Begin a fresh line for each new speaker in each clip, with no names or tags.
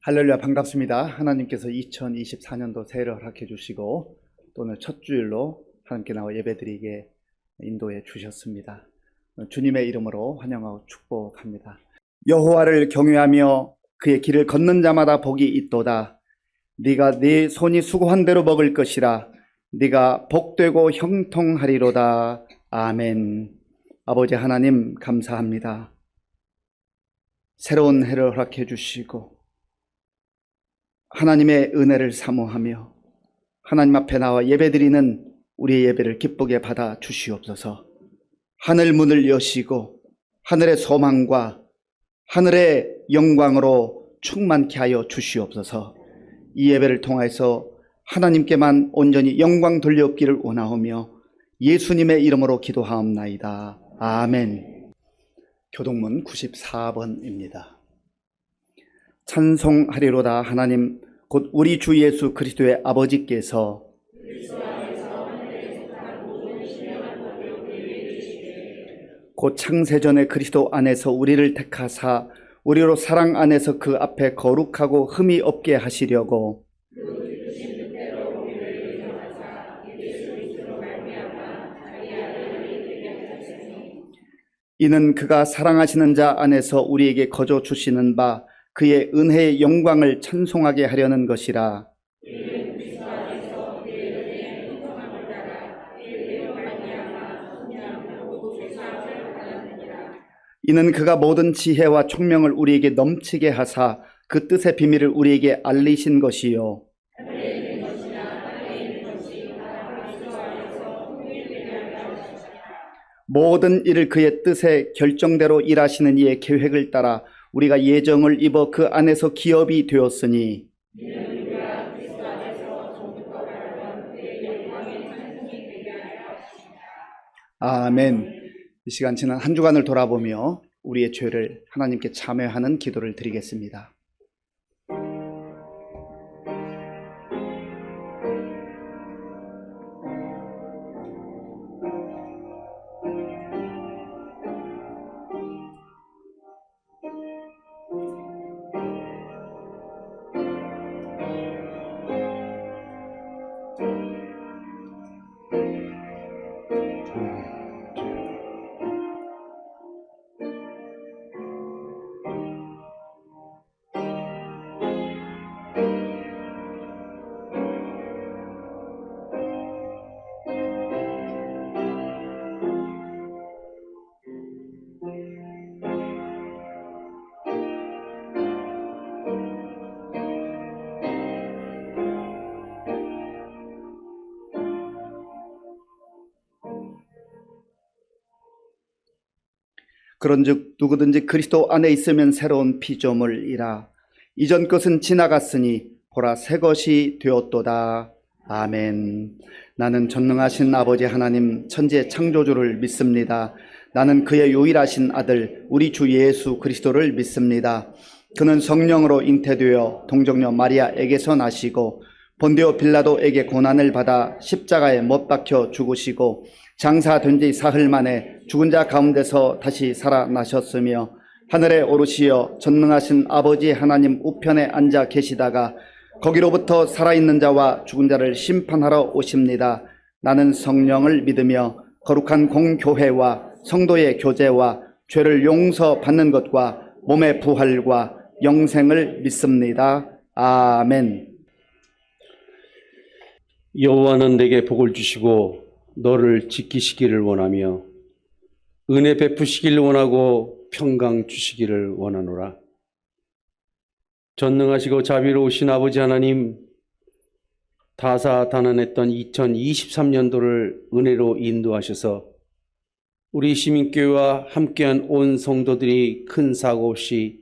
할렐루야, 반갑습니다. 하나님께서 2024년도 새해를 허락해 주시고 또 오늘 첫 주일로 하나님께 나와 예배드리게 인도해 주셨습니다. 주님의 이름으로 환영하고 축복합니다. 여호와를 경외하며 그의 길을 걷는 자마다 복이 있도다. 네가 네 손이 수고한 대로 먹을 것이라. 네가 복되고 형통하리로다. 아멘. 아버지 하나님 감사합니다. 새로운 해를 허락해 주시고 하나님의 은혜를 사모하며 하나님 앞에 나와 예배드리는 우리의 예배를 기쁘게 받아 주시옵소서. 하늘 문을 여시고 하늘의 소망과 하늘의 영광으로 충만케 하여 주시옵소서. 이 예배를 통해서 하나님께만 온전히 영광 돌려옵기를 원하오며 예수님의 이름으로 기도하옵나이다. 아멘. 교동문 94번입니다. 찬송하리로다. 하나님 곧 우리 주 예수 그리스도의 아버지께서 곧 창세전에 그리스도 안에서 우리를 택하사 우리로 사랑 안에서 그 앞에 거룩하고 흠이 없게 하시려고 이는 그가 사랑하시는 자 안에서 우리에게 거저 주시는 바 그의 은혜의 영광을 찬송하게 하려는 것이라. 이는 그가 모든 지혜와 총명을 우리에게 넘치게 하사 그 뜻의 비밀을 우리에게 알리신 것이요. 모든 일을 그의 뜻의 결정대로 일하시는 이의 계획을 따라 우리가 예정을 입어 그 안에서 기업이 되었으니 아멘. 이 시간 지난 한 주간을 돌아보며 우리의 죄를 하나님께 참회하는 기도를 드리겠습니다. 그런즉 누구든지 그리스도 안에 있으면 새로운 피조물이라. 이전 것은 지나갔으니 보라 새 것이 되었도다. 아멘. 나는 전능하신 아버지 하나님 천지의 창조주를 믿습니다. 나는 그의 유일하신 아들 우리 주 예수 그리스도를 믿습니다. 그는 성령으로 잉태되어 동정녀 마리아에게서 나시고 본디오 빌라도에게 고난을 받아 십자가에 못 박혀 죽으시고 장사된 지 사흘 만에 죽은 자 가운데서 다시 살아나셨으며 하늘에 오르시어 전능하신 아버지 하나님 우편에 앉아 계시다가 거기로부터 살아있는 자와 죽은 자를 심판하러 오십니다. 나는 성령을 믿으며 거룩한 공교회와 성도의 교제와 죄를 용서받는 것과 몸의 부활과 영생을 믿습니다. 아멘.
여호와는 내게 복을 주시고 너를 지키시기를 원하며 은혜 베푸시기를 원하고 평강 주시기를 원하노라. 전능하시고 자비로우신 아버지 하나님, 다사다난했던 2023년도를 은혜로 인도하셔서 우리 시민교회와 함께한 온 성도들이 큰 사고 없이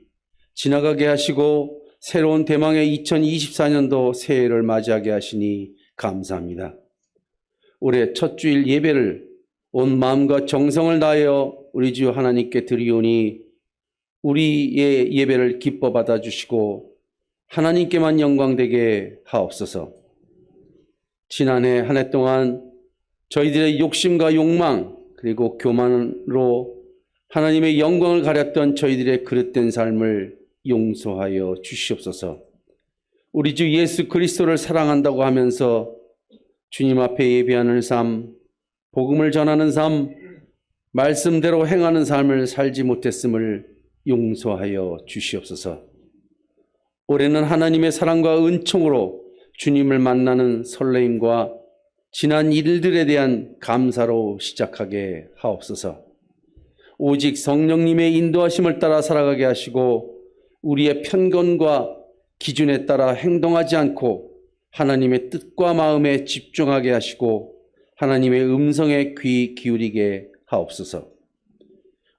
지나가게 하시고 새로운 대망의 2024년도 새해를 맞이하게 하시니 감사합니다. 올해 첫 주일 예배를 온 마음과 정성을 다하여 우리 주 하나님께 드리오니 우리의 예배를 기뻐 받아주시고 하나님께만 영광되게 하옵소서. 지난해 한 해 동안 저희들의 욕심과 욕망 그리고 교만으로 하나님의 영광을 가렸던 저희들의 그릇된 삶을 용서하여 주시옵소서. 우리 주 예수 그리스도를 사랑한다고 하면서 주님 앞에 예배하는 삶, 복음을 전하는 삶, 말씀대로 행하는 삶을 살지 못했음을 용서하여 주시옵소서. 올해는 하나님의 사랑과 은총으로 주님을 만나는 설레임과 지난 일들에 대한 감사로 시작하게 하옵소서. 오직 성령님의 인도하심을 따라 살아가게 하시고 우리의 편견과 기준에 따라 행동하지 않고 하나님의 뜻과 마음에 집중하게 하시고 하나님의 음성에 귀 기울이게 하옵소서.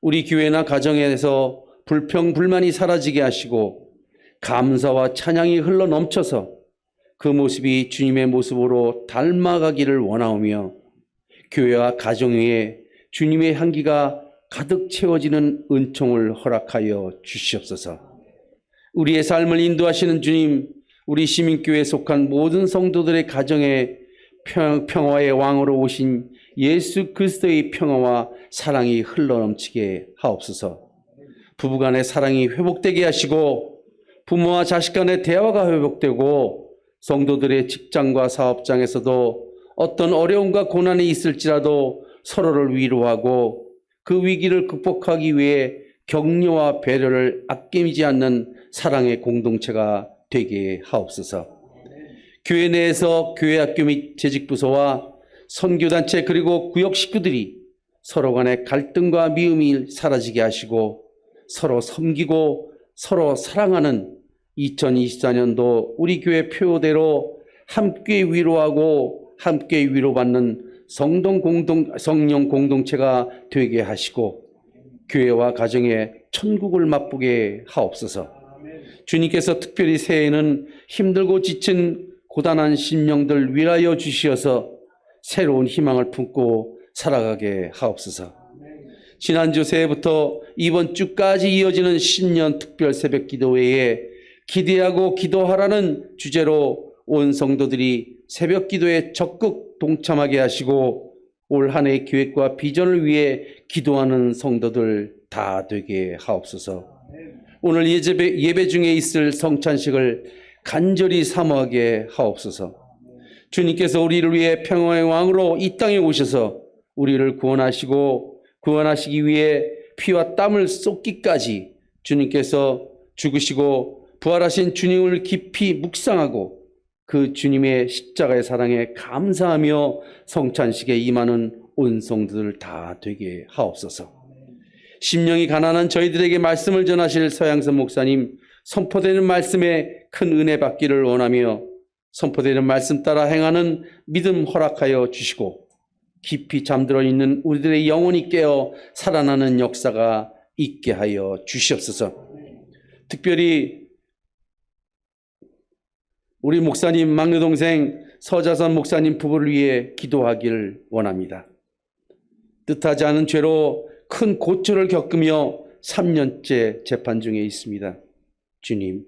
우리 교회나 가정에서 불평, 불만이 사라지게 하시고 감사와 찬양이 흘러 넘쳐서 그 모습이 주님의 모습으로 닮아가기를 원하오며 교회와 가정 위에 주님의 향기가 가득 채워지는 은총을 허락하여 주시옵소서. 우리의 삶을 인도하시는 주님, 우리 시민교회에 속한 모든 성도들의 가정에 평화의 왕으로 오신 예수 그리스도의 평화와 사랑이 흘러넘치게 하옵소서. 부부간의 사랑이 회복되게 하시고 부모와 자식 간의 대화가 회복되고 성도들의 직장과 사업장에서도 어떤 어려움과 고난이 있을지라도 서로를 위로하고 그 위기를 극복하기 위해 격려와 배려를 아끼지 않는 사랑의 공동체가 되게 하옵소서. 교회 내에서 교회학교 및 재직부서와 선교단체 그리고 구역 식구들이 서로 간의 갈등과 미움이 사라지게 하시고 서로 섬기고 서로 사랑하는 2024년도 우리 교회 표대로 함께 위로하고 함께 위로받는 성령 공동체가 되게 하시고 교회와 가정에 천국을 맛보게 하옵소서. 주님께서 특별히 새해에는 힘들고 지친 고단한 심령들 위하여 주시어서 새로운 희망을 품고 살아가게 하옵소서. 지난주 새해부터 이번 주까지 이어지는 신년 특별 새벽 기도회에 기대하고 기도하라는 주제로 온 성도들이 새벽 기도에 적극 동참하게 하시고 올 한 해의 계획과 비전을 위해 기도하는 성도들 다 되게 하옵소서. 오늘 예배 중에 있을 성찬식을 간절히 사모하게 하옵소서. 주님께서 우리를 위해 평화의 왕으로 이 땅에 오셔서 우리를 구원하시기 위해 피와 땀을 쏟기까지 주님께서 죽으시고 부활하신 주님을 깊이 묵상하고 그 주님의 십자가의 사랑에 감사하며 성찬식에 임하는 온 성도들 다 되게 하옵소서. 심령이 가난한 저희들에게 말씀을 전하실 서양선 목사님, 선포되는 말씀에 큰 은혜 받기를 원하며 선포되는 말씀 따라 행하는 믿음 허락하여 주시고 깊이 잠들어 있는 우리들의 영혼이 깨어 살아나는 역사가 있게 하여 주시옵소서. 특별히 우리 목사님 막내 동생 서자선 목사님 부부를 위해 기도하기를 원합니다. 뜻하지 않은 죄로 큰 고초를 겪으며 3년째 재판 중에 있습니다. 주님,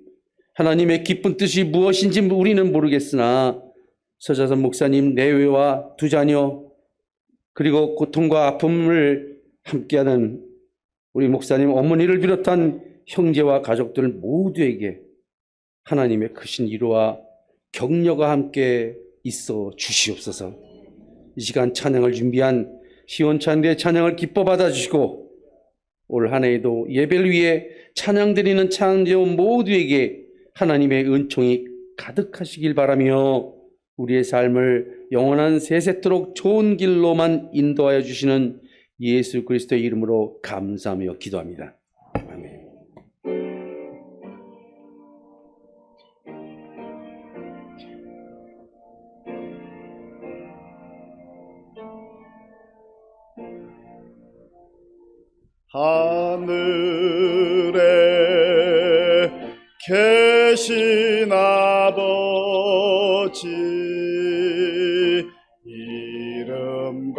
하나님의 기쁜 뜻이 무엇인지 우리는 모르겠으나 서자선 목사님 내외와 두 자녀 그리고 고통과 아픔을 함께하는 우리 목사님 어머니를 비롯한 형제와 가족들 모두에게 하나님의 크신 위로와 격려가 함께 있어 주시옵소서. 이 시간 찬양을 준비한 시온찬대 찬양을 기뻐 받아주시고 올 한 해에도 예배를 위해 찬양 드리는 찬양자원 모두에게 하나님의 은총이 가득하시길 바라며 우리의 삶을 영원한 세세토록 좋은 길로만 인도하여 주시는 예수 그리스도의 이름으로 감사하며 기도합니다. 아멘.
하늘에 계신 아버지 이름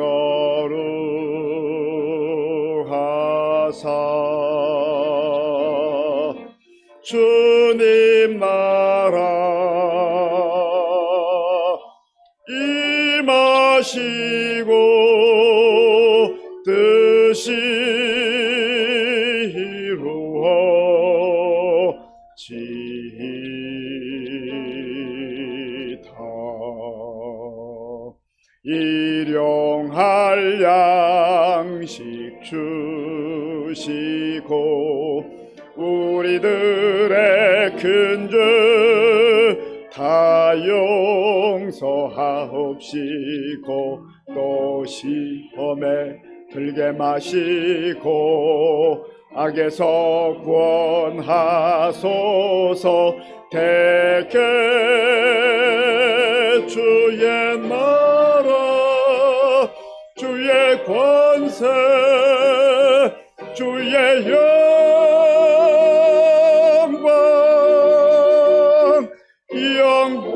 거룩하사 주님 나라 임하시고 뜻이 이루어지이다. 일용할 양식 주시고 우리들의 큰 죄 다 용서하옵시고 또 시험에 들게 마시고 악에서 구원하소서. 대개 주의 나라 주의 권세 주의 영광 영원히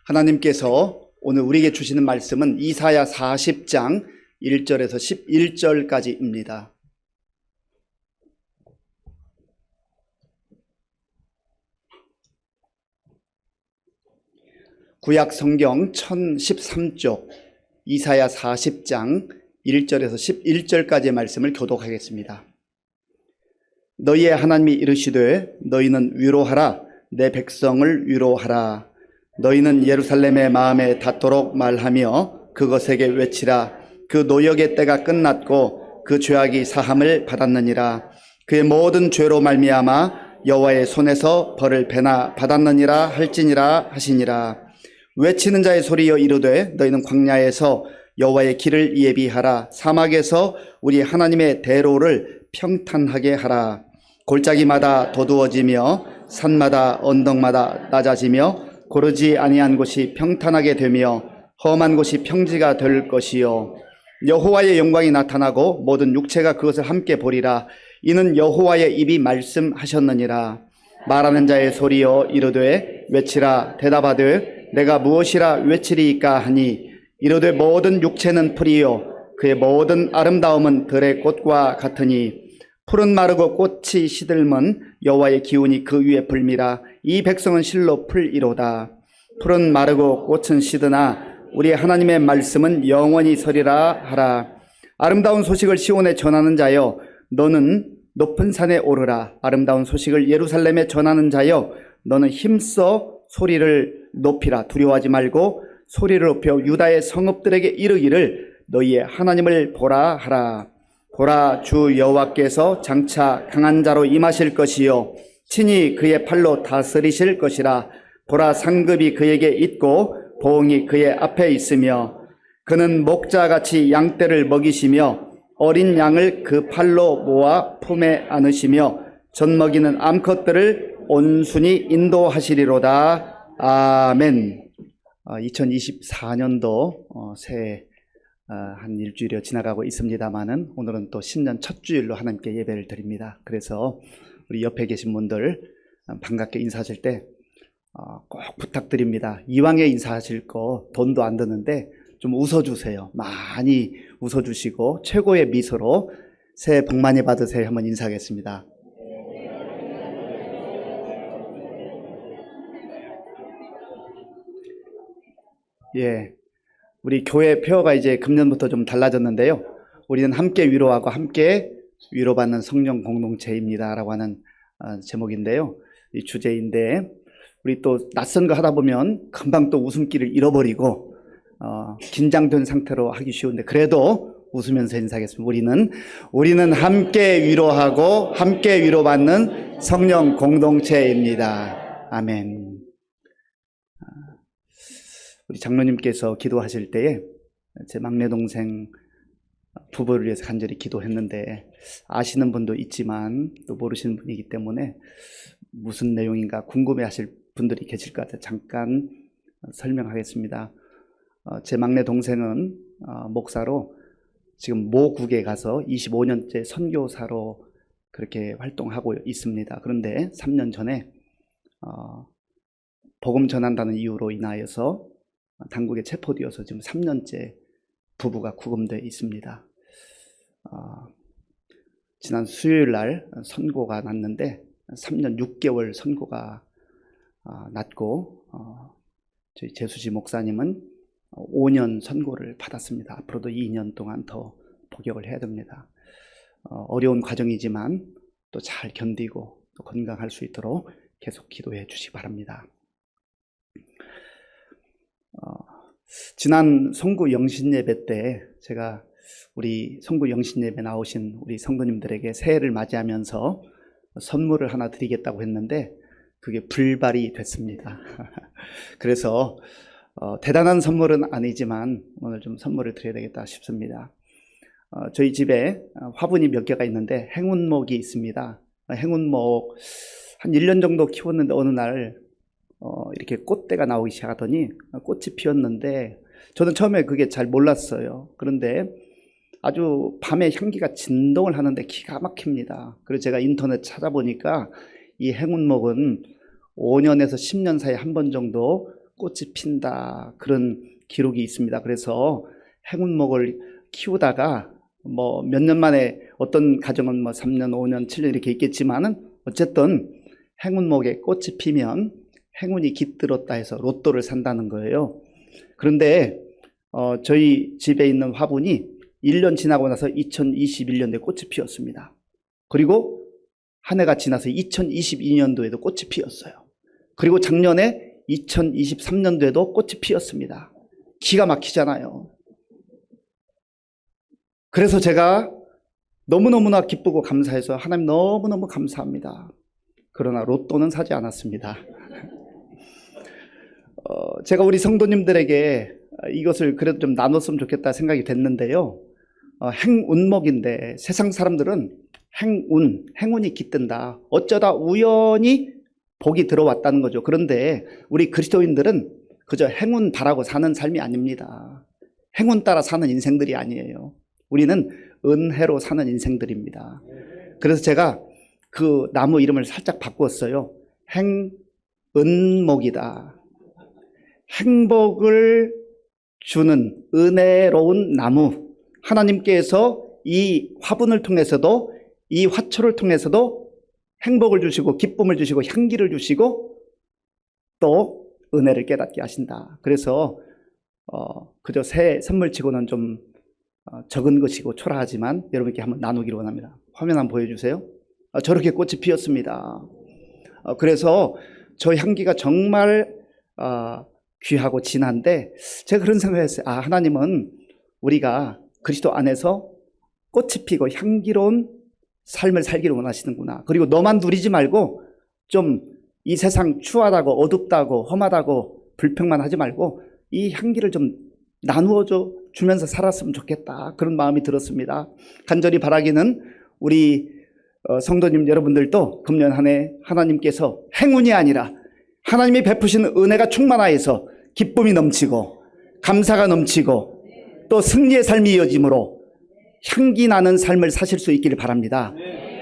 하나님께서 오늘 우리에게 주시는 말씀은 이사야 40장 1절에서 11절까지입니다. 구약 성경 1013쪽 이사야 40장 1절에서 11절까지의 말씀을 교독하겠습니다. 너희의 하나님이 이르시되 너희는 위로하라 내 백성을 위로하라. 너희는 예루살렘의 마음에 닿도록 말하며 그것에게 외치라. 그 노역의 때가 끝났고 그 죄악이 사함을 받았느니라. 그의 모든 죄로 말미암아 여호와의 손에서 벌을 배나 받았느니라 할지니라 하시니라. 외치는 자의 소리여 이르되 너희는 광야에서 여호와의 길을 예비하라. 사막에서 우리 하나님의 대로를 평탄하게 하라. 골짜기마다 도두어지며 산마다 언덕마다 낮아지며 고르지 아니한 곳이 평탄하게 되며 험한 곳이 평지가 될 것이요 여호와의 영광이 나타나고 모든 육체가 그것을 함께 보리라. 이는 여호와의 입이 말씀하셨느니라. 말하는 자의 소리여 이르되 외치라. 대답하되 내가 무엇이라 외치리이까 하니 이르되 모든 육체는 풀이요 그의 모든 아름다움은 들의 꽃과 같으니 풀은 마르고 꽃이 시들면 여호와의 기운이 그 위에 불미라. 이 백성은 실로 풀이로다. 풀은 마르고 꽃은 시드나 우리 하나님의 말씀은 영원히 서리라 하라. 아름다운 소식을 시온에 전하는 자여 너는 높은 산에 오르라. 아름다운 소식을 예루살렘에 전하는 자여 너는 힘써 소리를 높이라. 두려워하지 말고 소리를 높여 유다의 성읍들에게 이르기를 너희의 하나님을 보라 하라. 보라 주 여호와께서 장차 강한 자로 임하실 것이요 친히 그의 팔로 다스리실 것이라. 보라 상급이 그에게 있고 보응이 그의 앞에 있으며 그는 목자같이 양떼를 먹이시며 어린 양을 그 팔로 모아 품에 안으시며 젖먹이는 암컷들을 온순히 인도하시리로다. 아멘. 2024년도 새해 한 일주일여 지나가고 있습니다만은 오늘은 또 신년 첫 주일로 하나님께 예배를 드립니다. 그래서 우리 옆에 계신 분들 반갑게 인사하실 때 꼭 부탁드립니다. 이왕에 인사하실 거 돈도 안 드는데 좀 웃어주세요. 많이 웃어주시고 최고의 미소로 새해 복 많이 받으세요. 한번 인사하겠습니다. 예, 우리 교회 폐허가 이제 금년부터 좀 달라졌는데요. 우리는 함께 위로하고 함께 위로받는 성령 공동체입니다 라고 하는 제목인데요. 이 주제인데 우리 또 낯선 거 하다 보면 금방 또 웃음기를 잃어버리고 긴장된 상태로 하기 쉬운데 그래도 웃으면서 인사하겠습니다. 우리는 함께 위로하고 함께 위로받는 성령 공동체입니다. 아멘. 우리 장로님께서 기도하실 때에 제 막내 동생 부부를 위해서 간절히 기도했는데 아시는 분도 있지만 또 모르시는 분이기 때문에 무슨 내용인가 궁금해하실 분들이 계실 것 같아요. 잠깐 설명하겠습니다. 제 막내 동생은 목사로 지금 모국에 가서 25년째 선교사로 그렇게 활동하고 있습니다. 그런데 3년 전에 복음 전한다는 이유로 인하여서 당국에 체포되어서 지금 3년째 부부가 구금되어 있습니다. 지난 수요일 날 선고가 났는데 3년 6개월 선고가 났고 저희 재수지 목사님은 5년 선고를 받았습니다. 앞으로도 2년 동안 더 복역을 해야 됩니다. 어려운 과정이지만 또 잘 견디고 또 건강할 수 있도록 계속 기도해 주시기 바랍니다. 지난 송구 영신예배 때 제가 우리 송구 영신예배 나오신 우리 성도님들에게 새해를 맞이하면서 선물을 하나 드리겠다고 했는데 그게 불발이 됐습니다. 그래서 대단한 선물은 아니지만 오늘 좀 선물을 드려야 되겠다 싶습니다. 저희 집에 화분이 몇 개가 있는데 행운목이 있습니다. 행운목 한 1년 정도 키웠는데 어느 날 이렇게 꽃대가 나오기 시작하더니 꽃이 피었는데 저는 처음에 그게 잘 몰랐어요. 그런데 아주 밤에 향기가 진동을 하는데 기가 막힙니다. 그래서 제가 인터넷 찾아보니까 이 행운목은 5년에서 10년 사이에 한 번 정도 꽃이 핀다, 그런 기록이 있습니다. 그래서 행운목을 키우다가 뭐 몇 년 만에 어떤 가정은 뭐 3년, 5년, 7년 이렇게 있겠지만은 어쨌든 행운목에 꽃이 피면 행운이 깃들었다 해서 로또를 산다는 거예요. 그런데 저희 집에 있는 화분이 1년 지나고 나서 2021년도에 꽃이 피었습니다. 그리고 한 해가 지나서 2022년도에도 꽃이 피었어요. 그리고 작년에 2023년도에도 꽃이 피었습니다. 기가 막히잖아요. 그래서 제가 너무너무나 기쁘고 감사해서 하나님 너무너무 감사합니다. 그러나 로또는 사지 않았습니다. 제가 우리 성도님들에게 이것을 그래도 좀 나눴으면 좋겠다 생각이 됐는데요. 행운목인데 세상 사람들은 행운이 깃든다. 어쩌다 우연히 복이 들어왔다는 거죠. 그런데 우리 그리스도인들은 그저 행운 바라고 사는 삶이 아닙니다. 행운 따라 사는 인생들이 아니에요. 우리는 은혜로 사는 인생들입니다. 그래서 제가 그 나무 이름을 살짝 바꿨어요. 행은목이다. 행복을 주는 은혜로운 나무. 하나님께서 이 화분을 통해서도, 이 화초를 통해서도 행복을 주시고 기쁨을 주시고 향기를 주시고 또 은혜를 깨닫게 하신다. 그래서 그저 새 선물치고는 좀 적은 것이고 초라하지만 여러분께 한번 나누기를 원합니다. 화면 한번 보여주세요. 저렇게 꽃이 피었습니다. 그래서 저 향기가 정말 귀하고 진한데 제가 그런 생각을 했어요. 하나님은 우리가 그리스도 안에서 꽃이 피고 향기로운 삶을 살기를 원하시는구나. 그리고 너만 누리지 말고 좀 이 세상 추하다고 어둡다고 험하다고 불평만 하지 말고 이 향기를 좀 나누어 주면서 살았으면 좋겠다. 그런 마음이 들었습니다. 간절히 바라기는 우리 성도님 여러분들도 금년 한 해 하나님께서 행운이 아니라 하나님이 베푸시는 은혜가 충만하여서 기쁨이 넘치고 감사가 넘치고 또 승리의 삶이 이어짐으로 향기 나는 삶을 사실 수 있기를 바랍니다.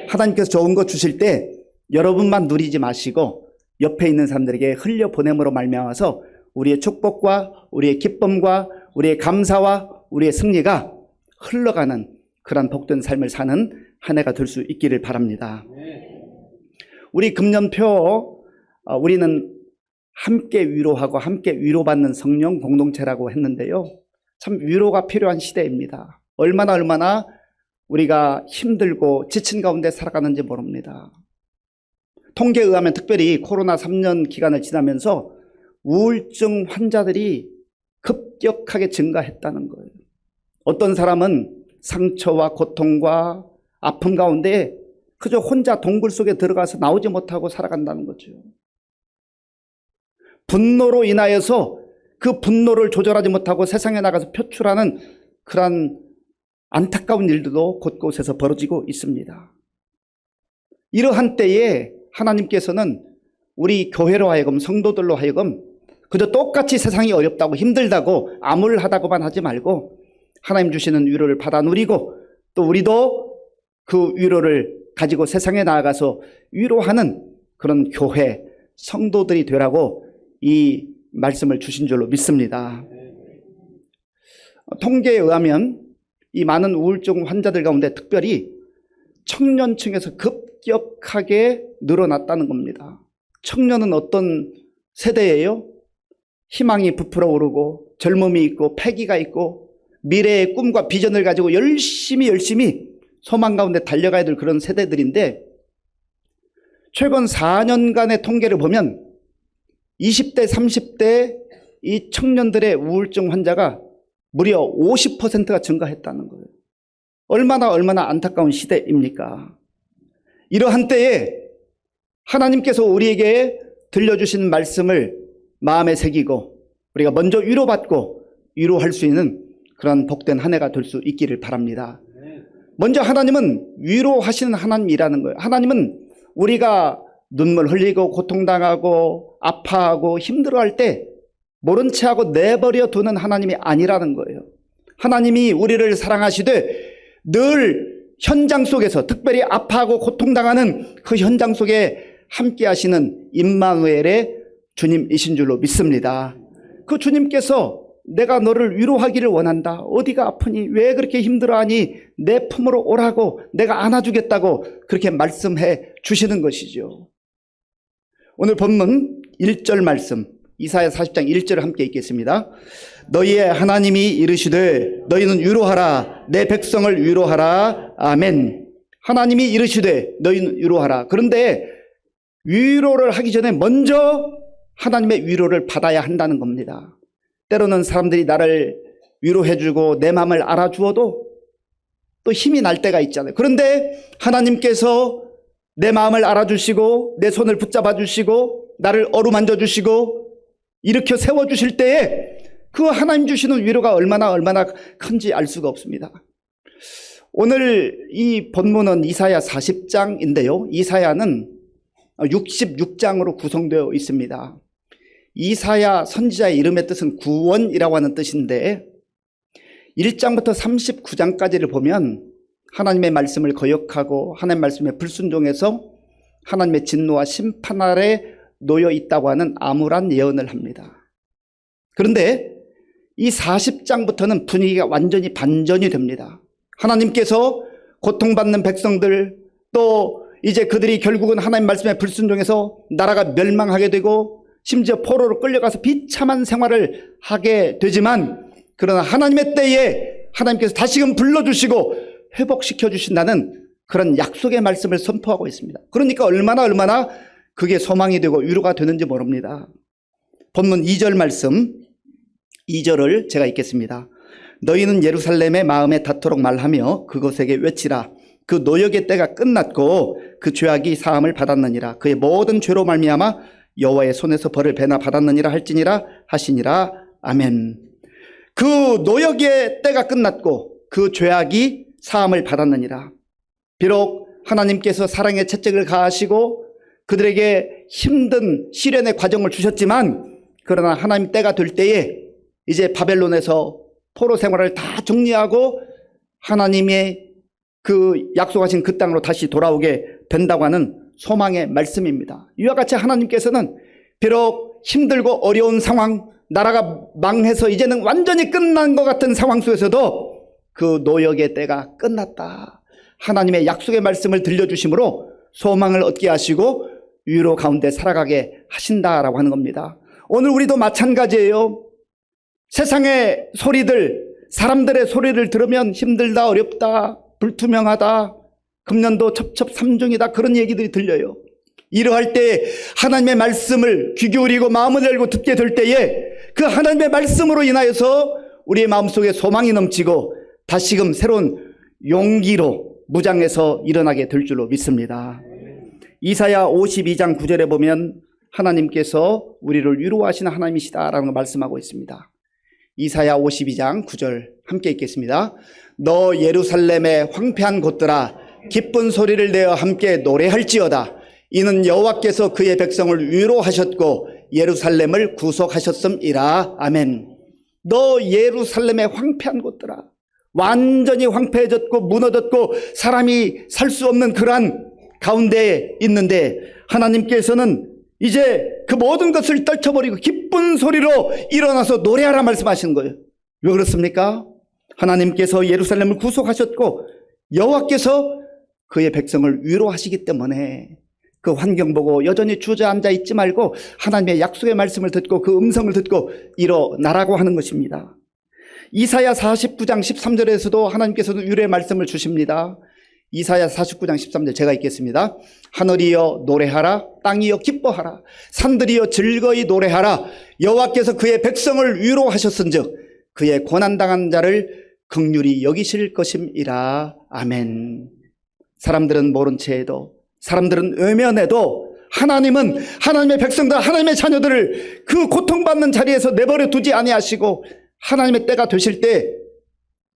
하나님께서 좋은 거 주실 때 여러분만 누리지 마시고 옆에 있는 사람들에게 흘려보냄으로 말미암아서 우리의 축복과 우리의 기쁨과 우리의 감사와 우리의 승리가 흘러가는 그런 복된 삶을 사는 한 해가 될 수 있기를 바랍니다. 우리 금년표 우리는 함께 위로하고 함께 위로받는 성령 공동체라고 했는데요. 참 위로가 필요한 시대입니다. 얼마나 우리가 힘들고 지친 가운데 살아가는지 모릅니다. 통계에 의하면 특별히 코로나 3년 기간을 지나면서 우울증 환자들이 급격하게 증가했다는 거예요. 어떤 사람은 상처와 고통과 아픔 가운데 그저 혼자 동굴 속에 들어가서 나오지 못하고 살아간다는 거죠. 분노로 인하여서 그 분노를 조절하지 못하고 세상에 나가서 표출하는 그러한 안타까운 일들도 곳곳에서 벌어지고 있습니다. 이러한 때에 하나님께서는 우리 교회로 하여금 성도들로 하여금 그저 똑같이 세상이 어렵다고 힘들다고 암울하다고만 하지 말고 하나님 주시는 위로를 받아 누리고 또 우리도 그 위로를 가지고 세상에 나아가서 위로하는 그런 교회 성도들이 되라고 이 말씀을 주신 줄로 믿습니다. 통계에 의하면 이 많은 우울증 환자들 가운데 특별히 청년층에서 급격하게 늘어났다는 겁니다. 청년은 어떤 세대예요? 희망이 부풀어 오르고 젊음이 있고 패기가 있고 미래의 꿈과 비전을 가지고 열심히 소망 가운데 달려가야 될 그런 세대들인데, 최근 4년간의 통계를 보면 20대, 30대 이 청년들의 우울증 환자가 무려 50%가 증가했다는 거예요. 얼마나 안타까운 시대입니까? 이러한 때에 하나님께서 우리에게 들려주신 말씀을 마음에 새기고 우리가 먼저 위로받고 위로할 수 있는 그런 복된 한 해가 될 수 있기를 바랍니다. 먼저 하나님은 위로하시는 하나님이라는 거예요. 하나님은 우리가 눈물 흘리고 고통당하고 아파하고 힘들어할 때 모른 채 하고 내버려 두는 하나님이 아니라는 거예요. 하나님이 우리를 사랑하시되 늘 현장 속에서, 특별히 아파하고 고통당하는 그 현장 속에 함께 하시는 임마누엘의 주님이신 줄로 믿습니다. 그 주님께서 내가 너를 위로하기를 원한다. 어디가 아프니? 왜 그렇게 힘들어하니? 내 품으로 오라고, 내가 안아주겠다고 그렇게 말씀해 주시는 것이죠. 오늘 본문 1절 말씀, 이사야 40장 1절을 함께 읽겠습니다. 너희의 하나님이 이르시되 너희는 위로하라. 내 백성을 위로하라. 아멘. 하나님이 이르시되 너희는 위로하라. 그런데 위로를 하기 전에 먼저 하나님의 위로를 받아야 한다는 겁니다. 때로는 사람들이 나를 위로해주고 내 마음을 알아주어도 또 힘이 날 때가 있잖아요. 그런데 하나님께서 내 마음을 알아주시고 내 손을 붙잡아 주시고 나를 어루만져 주시고 일으켜 세워주실 때에 그 하나님 주시는 위로가 얼마나 큰지 알 수가 없습니다. 오늘 이 본문은 이사야 40장인데요. 이사야는 66장으로 구성되어 있습니다. 이사야 선지자의 이름의 뜻은 구원이라고 하는 뜻인데 1장부터 39장까지를 보면 하나님의 말씀을 거역하고 하나님의 말씀에 불순종해서 하나님의 진노와 심판 아래 놓여 있다고 하는 암울한 예언을 합니다. 그런데 이 40장부터는 분위기가 완전히 반전이 됩니다. 하나님께서 고통받는 백성들, 또 이제 그들이 결국은 하나님 말씀에 불순종해서 나라가 멸망하게 되고 심지어 포로로 끌려가서 비참한 생활을 하게 되지만, 그러나 하나님의 때에 하나님께서 다시금 불러주시고 회복시켜 주신다는 그런 약속의 말씀을 선포하고 있습니다. 그러니까 얼마나 그게 소망이 되고 위로가 되는지 모릅니다. 본문 2절 말씀, 2절을 제가 읽겠습니다. 너희는 예루살렘의 마음에 닿도록 말하며 그곳에게 외치라. 그 노역의 때가 끝났고 그 죄악이 사함을 받았느니라. 그의 모든 죄로 말미암아 여호와의 손에서 벌을 배나 받았느니라 할지니라 하시니라. 아멘. 그 노역의 때가 끝났고 그 죄악이 사함을 받았느니라. 비록 하나님께서 사랑의 채찍을 가하시고 그들에게 힘든 시련의 과정을 주셨지만, 그러나 하나님 때가 될 때에 이제 바벨론에서 포로 생활을 다 정리하고 하나님의 그 약속하신 그 땅으로 다시 돌아오게 된다고 하는 소망의 말씀입니다. 이와 같이 하나님께서는 비록 힘들고 어려운 상황, 나라가 망해서 이제는 완전히 끝난 것 같은 상황 속에서도 그 노역의 때가 끝났다, 하나님의 약속의 말씀을 들려주심으로 소망을 얻게 하시고 위로 가운데 살아가게 하신다라고 하는 겁니다. 오늘 우리도 마찬가지예요. 세상의 소리들, 사람들의 소리를 들으면 힘들다, 어렵다, 불투명하다, 금년도 첩첩삼중이다, 그런 얘기들이 들려요. 이러할 때 하나님의 말씀을 귀 기울이고 마음을 열고 듣게 될 때에 그 하나님의 말씀으로 인하여서 우리의 마음속에 소망이 넘치고 다시금 새로운 용기로 무장해서 일어나게 될 줄로 믿습니다. 이사야 52장 9절에 보면 하나님께서 우리를 위로하시는 하나님이시다라는 걸 말씀하고 있습니다. 이사야 52장 9절 함께 읽겠습니다. 너 예루살렘의 황폐한 곳들아, 기쁜 소리를 내어 함께 노래할지어다. 이는 여호와께서 그의 백성을 위로하셨고 예루살렘을 구속하셨음이라. 아멘. 너 예루살렘의 황폐한 곳들아, 완전히 황폐해졌고 무너졌고 사람이 살 수 없는 그러한 가운데에 있는데 하나님께서는 이제 그 모든 것을 떨쳐버리고 기쁜 소리로 일어나서 노래하라 말씀하시는 거예요. 왜 그렇습니까? 하나님께서 예루살렘을 구속하셨고 여호와께서 그의 백성을 위로하시기 때문에 그 환경 보고 여전히 주저앉아 있지 말고 하나님의 약속의 말씀을 듣고 그 음성을 듣고 일어나라고 하는 것입니다. 이사야 49장 13절에서도 하나님께서는 위로의 말씀을 주십니다. 이사야 49장 13절 제가 읽겠습니다. 하늘이여 노래하라, 땅이여 기뻐하라, 산들이여 즐거이 노래하라. 여호와께서 그의 백성을 위로하셨은즉 그의 고난당한 자를 긍휼히 여기실 것임이라. 아멘. 사람들은 모른 채에도, 사람들은 외면해도 하나님은 하나님의 백성들, 하나님의 자녀들을 그 고통받는 자리에서 내버려 두지 아니하시고 하나님의 때가 되실 때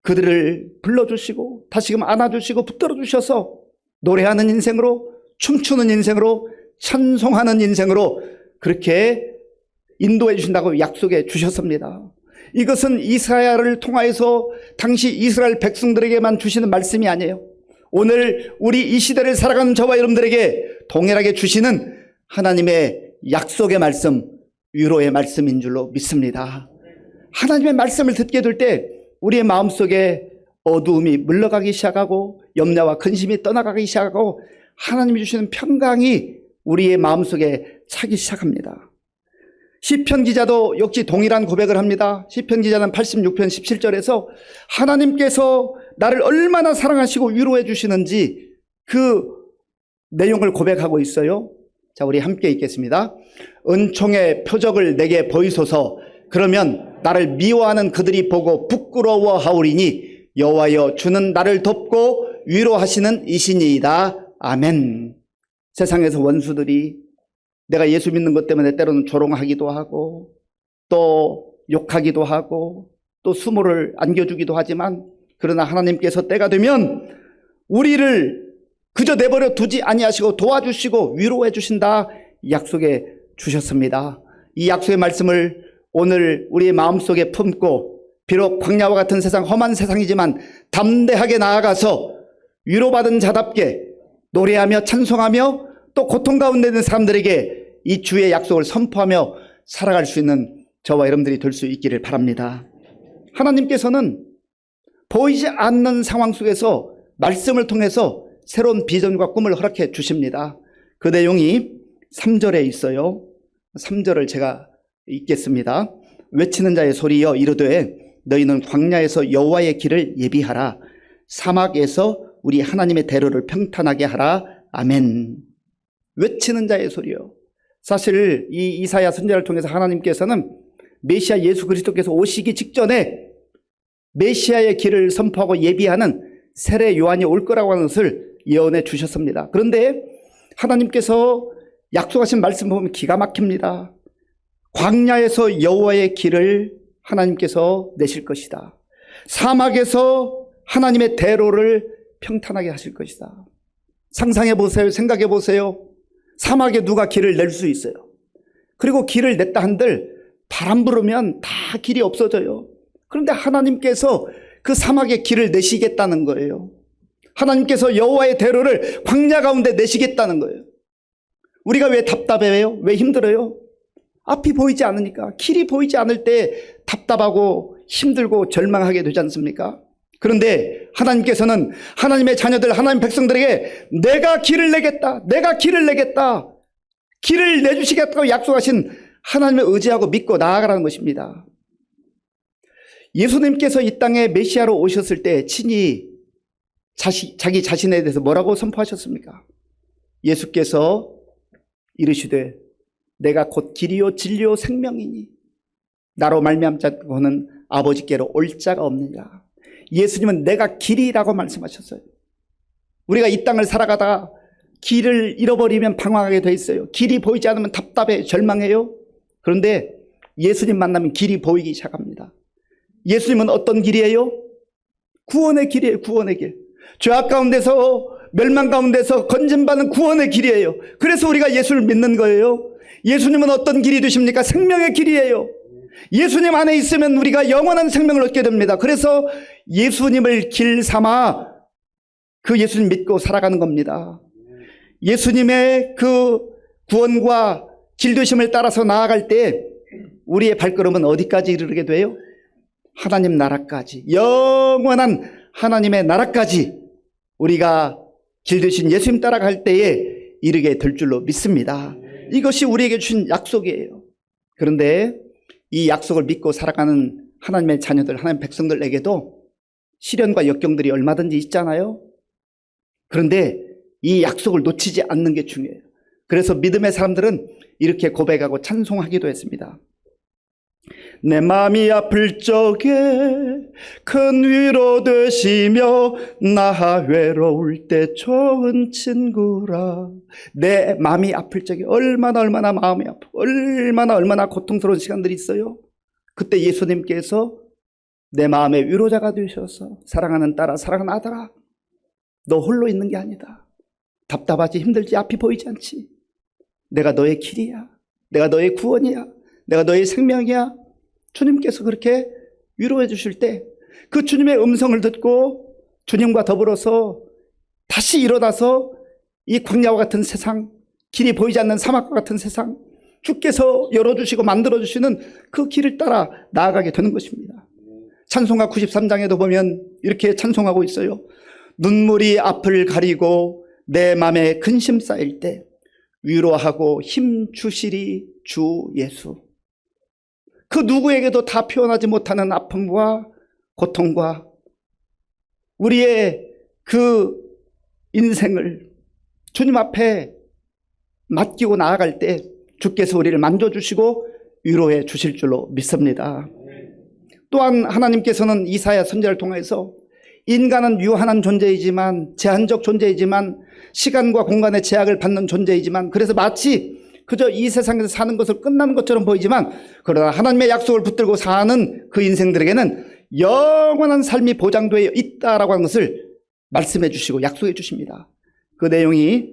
그들을 불러주시고 다시금 안아주시고 붙들어 주셔서 노래하는 인생으로, 춤추는 인생으로, 찬송하는 인생으로 그렇게 인도해 주신다고 약속해 주셨습니다. 이것은 이사야를 통하여서 당시 이스라엘 백성들에게만 주시는 말씀이 아니에요. 오늘 우리 이 시대를 살아가는 저와 여러분들에게 동일하게 주시는 하나님의 약속의 말씀, 위로의 말씀인 줄로 믿습니다. 하나님의 말씀을 듣게 될 때 우리의 마음속에 어두움이 물러가기 시작하고 염려와 근심이 떠나가기 시작하고 하나님이 주시는 평강이 우리의 마음속에 차기 시작합니다. 시편 기자도 역시 동일한 고백을 합니다. 시편 기자는 86편 17절에서 하나님께서 나를 얼마나 사랑하시고 위로해 주시는지 그 내용을 고백하고 있어요. 자, 우리 함께 읽겠습니다. 은총의 표적을 내게 보이소서. 그러면 나를 미워하는 그들이 보고 부끄러워하오리니 여호와여 주는 나를 돕고 위로하시는 이시니이다. 아멘. 세상에서 원수들이 내가 예수 믿는 것 때문에 때로는 조롱하기도 하고 또 욕하기도 하고 또 수모를 안겨주기도 하지만 그러나 하나님께서 때가 되면 우리를 그저 내버려 두지 아니하시고 도와주시고 위로해 주신다 약속해 주셨습니다. 이 약속의 말씀을 오늘 우리의 마음속에 품고 비록 광야와 같은 세상, 험한 세상이지만 담대하게 나아가서 위로받은 자답게 노래하며 찬송하며 또 고통 가운데 있는 사람들에게 이 주의 약속을 선포하며 살아갈 수 있는 저와 여러분들이 될 수 있기를 바랍니다. 하나님께서는 보이지 않는 상황 속에서 말씀을 통해서 새로운 비전과 꿈을 허락해 주십니다. 그 내용이 3절에 있어요. 3절을 제가 읽겠습니다. 외치는 자의 소리여 이르되 너희는 광야에서 여호와의 길을 예비하라. 사막에서 우리 하나님의 대로를 평탄하게 하라. 아멘. 외치는 자의 소리요. 사실 이 이사야 선지자를 통해서 하나님께서는 메시아 예수 그리스도께서 오시기 직전에 메시아의 길을 선포하고 예비하는 세례 요한이 올 거라고 하는 것을 예언해 주셨습니다. 그런데 하나님께서 약속하신 말씀 보면 기가 막힙니다. 광야에서 여호와의 길을 하나님께서 내실 것이다. 사막에서 하나님의 대로를 평탄하게 하실 것이다. 상상해 보세요. 생각해 보세요. 사막에 누가 길을 낼 수 있어요? 그리고 길을 냈다 한들 바람 불으면 다 길이 없어져요. 그런데 하나님께서 그 사막에 길을 내시겠다는 거예요. 하나님께서 여호와의 대로를 광야 가운데 내시겠다는 거예요. 우리가 왜 답답해요? 왜 힘들어요? 앞이 보이지 않으니까. 길이 보이지 않을 때 답답하고 힘들고 절망하게 되지 않습니까? 그런데 하나님께서는 하나님의 자녀들, 하나님 백성들에게 내가 길을 내겠다, 내가 길을 내겠다, 길을 내주시겠다고 약속하신 하나님을 의지하고 믿고 나아가라는 것입니다. 예수님께서 이 땅에 메시아로 오셨을 때 친히 자기 자신에 대해서 뭐라고 선포하셨습니까? 예수께서 이르시되 내가 곧 길이요 진리요 생명이니 나로 말미암지 않고는 아버지께로 올 자가 없느니라. 예수님은 내가 길이라고 말씀하셨어요. 우리가 이 땅을 살아가다가 길을 잃어버리면 방황하게 돼 있어요. 길이 보이지 않으면 답답해 절망해요. 그런데 예수님 만나면 길이 보이기 시작합니다. 예수님은 어떤 길이에요? 구원의 길이에요. 구원의 길. 죄악 가운데서 멸망 가운데서 건진받는 구원의 길이에요. 그래서 우리가 예수를 믿는 거예요. 예수님은 어떤 길이 되십니까? 생명의 길이에요. 예수님 안에 있으면 우리가 영원한 생명을 얻게 됩니다. 그래서 예수님을 길 삼아 그 예수님 믿고 살아가는 겁니다. 예수님의 그 구원과 길되심을 따라서 나아갈 때 우리의 발걸음은 어디까지 이르게 돼요? 하나님 나라까지, 영원한 하나님의 나라까지 우리가 길되신 예수님 따라갈 때에 이르게 될 줄로 믿습니다. 이것이 우리에게 주신 약속이에요. 그런데 이 약속을 믿고 살아가는 하나님의 자녀들, 하나님의 백성들에게도 시련과 역경들이 얼마든지 있잖아요. 그런데 이 약속을 놓치지 않는 게 중요해요. 그래서 믿음의 사람들은 이렇게 고백하고 찬송하기도 했습니다. 내 마음이 아플 적에 큰 위로 되시며 나 외로울 때 좋은 친구라. 내 마음이 아플 적에 얼마나 마음이 아프고 얼마나 고통스러운 시간들이 있어요. 그때 예수님께서 내 마음의 위로자가 되셔서 사랑하는 딸아, 사랑하는 아들아, 너 홀로 있는 게 아니다. 답답하지, 힘들지, 앞이 보이지 않지. 내가 너의 길이야. 내가 너의 구원이야. 내가 너의 생명이야. 주님께서 그렇게 위로해 주실 때 그 주님의 음성을 듣고 주님과 더불어서 다시 일어나서 이 광야와 같은 세상, 길이 보이지 않는 사막과 같은 세상, 주께서 열어주시고 만들어주시는 그 길을 따라 나아가게 되는 것입니다. 찬송가 93장에도 보면 이렇게 찬송하고 있어요. 눈물이 앞을 가리고 내 맘에 근심 쌓일 때 위로하고 힘 주시리 주 예수. 그 누구에게도 다 표현하지 못하는 아픔과 고통과 우리의 그 인생을 주님 앞에 맡기고 나아갈 때 주께서 우리를 만져주시고 위로해 주실 줄로 믿습니다. 또한 하나님께서는 이사야 선지자를 통해서 인간은 유한한 존재이지만, 제한적 존재이지만, 시간과 공간의 제약을 받는 존재이지만, 그래서 마치 그저 이 세상에서 사는 것을 끝나는 것처럼 보이지만, 그러나 하나님의 약속을 붙들고 사는 그 인생들에게는 영원한 삶이 보장되어 있다라고 하는 것을 말씀해 주시고 약속해 주십니다. 그 내용이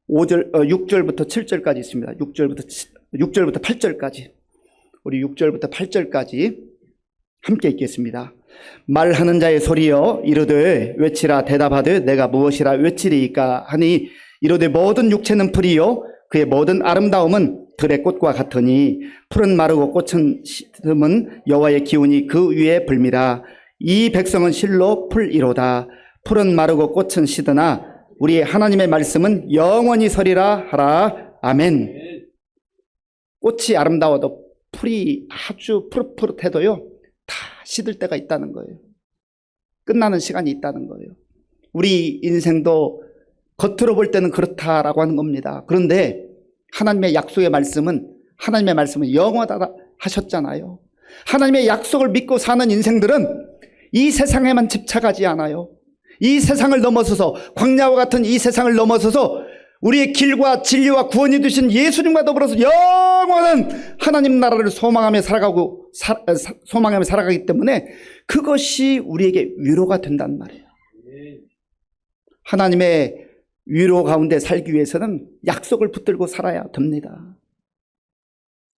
6절부터 7절까지 있습니다. 6절부터 8절까지. 우리 6절부터 8절까지 함께 읽겠습니다. 말하는 자의 소리여 이르되 외치라. 대답하되 내가 무엇이라 외치리이까 하니 이르되 모든 육체는 풀이요 그의 모든 아름다움은 들의 꽃과 같으니 풀은 마르고 꽃은 시듬은 여호와의 기운이 그 위에 불미라. 이 백성은 실로 풀이로다. 풀은 마르고 꽃은 시드나 우리 하나님의 말씀은 영원히 서리라 하라. 아멘. 꽃이 아름다워도 풀이 아주 푸릇푸릇해도요 다 시들 때가 있다는 거예요. 끝나는 시간이 있다는 거예요. 우리 인생도 겉으로 볼 때는 그렇다라고 하는 겁니다. 그런데 하나님의 약속의 말씀은, 하나님의 말씀은 영원하다 하셨잖아요. 하나님의 약속을 믿고 사는 인생들은 이 세상에만 집착하지 않아요. 이 세상을 넘어서서, 광야와 같은 이 세상을 넘어서서 우리의 길과 진리와 구원이 되신 예수님과 더불어서 영원한 하나님 나라를 소망하며 살아가기 때문에 그것이 우리에게 위로가 된단 말이에요. 하나님의 위로 가운데 살기 위해서는 약속을 붙들고 살아야 됩니다.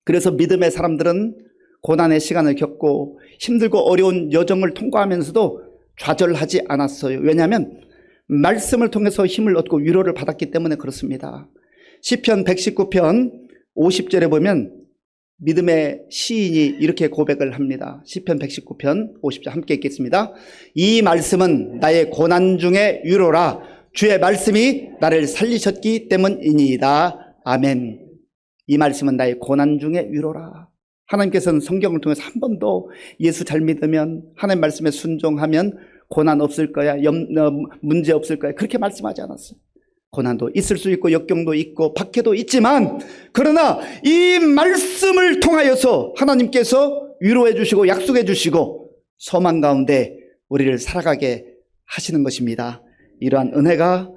그래서 믿음의 사람들은 고난의 시간을 겪고 힘들고 어려운 여정을 통과하면서도 좌절하지 않았어요. 왜냐하면 말씀을 통해서 힘을 얻고 위로를 받았기 때문에 그렇습니다. 시편 119편 50절에 보면 믿음의 시인이 이렇게 고백을 합니다. 시편 119편 50절 함께 읽겠습니다. 이 말씀은 나의 고난 중에 위로라. 주의 말씀이 나를 살리셨기 때문이니이다. 아멘. 이 말씀은 나의 고난 중에 위로라. 하나님께서는 성경을 통해서 한 번도 예수 잘 믿으면, 하나님 말씀에 순종하면 고난 없을 거야, 문제 없을 거야, 그렇게 말씀하지 않았어요. 고난도 있을 수 있고 역경도 있고 박해도 있지만, 그러나 이 말씀을 통하여서 하나님께서 위로해 주시고 약속해 주시고 소망 가운데 우리를 살아가게 하시는 것입니다. 이러한 은혜가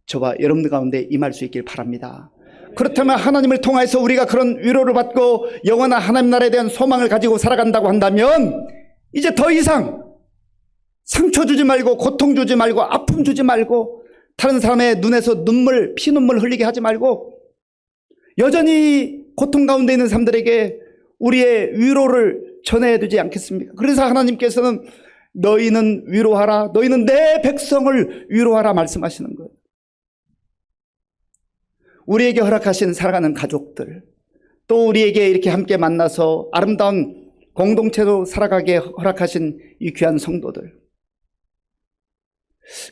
저와 여러분들 가운데 임할 수 있길 바랍니다. 그렇다면 하나님을 통해서 우리가 그런 위로를 받고 영원한 하나님 나라에 대한 소망을 가지고 살아간다고 한다면 이제 더 이상 상처 주지 말고 고통 주지 말고 아픔 주지 말고 다른 사람의 눈에서 피눈물 흘리게 하지 말고 여전히 고통 가운데 있는 사람들에게 우리의 위로를 전해야 되지 않겠습니까? 그래서 하나님께서는 너희는 위로하라, 너희는 내 백성을 위로하라 말씀하시는 거예요. 우리에게 허락하신 살아가는 가족들, 또 우리에게 이렇게 함께 만나서 아름다운 공동체로 살아가게 허락하신 이 귀한 성도들,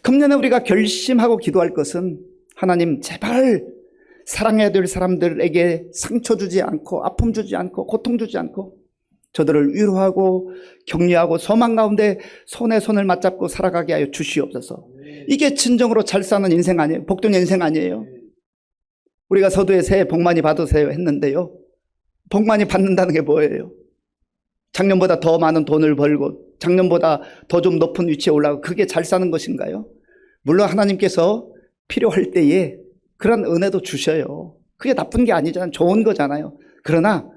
금년에 우리가 결심하고 기도할 것은 하나님 제발 사랑해야 될 사람들에게 상처 주지 않고 아픔 주지 않고 고통 주지 않고 저들을 위로하고 격려하고 소망 가운데 손에 손을 맞잡고 살아가게 하여 주시옵소서. 이게 진정으로 잘 사는 인생 아니에요? 복된 인생 아니에요? 우리가 서두에 새해 복 많이 받으세요 했는데요, 복 많이 받는다는 게 뭐예요? 작년보다 더 많은 돈을 벌고 작년보다 더 좀 높은 위치에 올라가고 그게 잘 사는 것인가요? 물론 하나님께서 필요할 때에 그런 은혜도 주셔요. 그게 나쁜 게 아니잖아요. 좋은 거잖아요. 그러나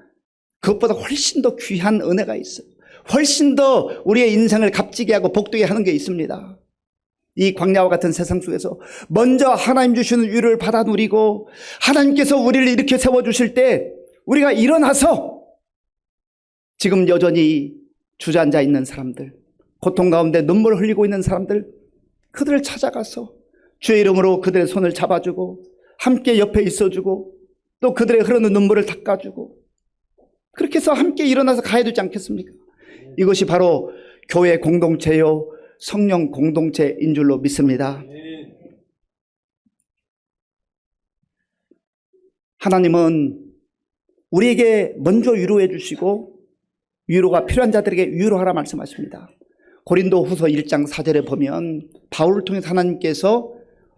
그것보다 훨씬 더 귀한 은혜가 있어요. 훨씬 더 우리의 인생을 값지게 하고 복되게 하는 게 있습니다. 이 광야와 같은 세상 속에서 먼저 하나님 주시는 위로를 받아 누리고 하나님께서 우리를 이렇게 세워주실 때 우리가 일어나서 지금 여전히 주저앉아 있는 사람들, 고통 가운데 눈물 흘리고 있는 사람들, 그들을 찾아가서 주의 이름으로 그들의 손을 잡아주고 함께 옆에 있어주고 또 그들의 흐르는 눈물을 닦아주고 그렇게 해서 함께 일어나서 가야 되지 않겠습니까? 이것이 바로 교회 공동체요 성령 공동체인 줄로 믿습니다. 하나님은 우리에게 먼저 위로해 주시고 위로가 필요한 자들에게 위로하라 말씀하십니다. 고린도 후서 1장 4절에 보면 바울을 통해서 하나님께서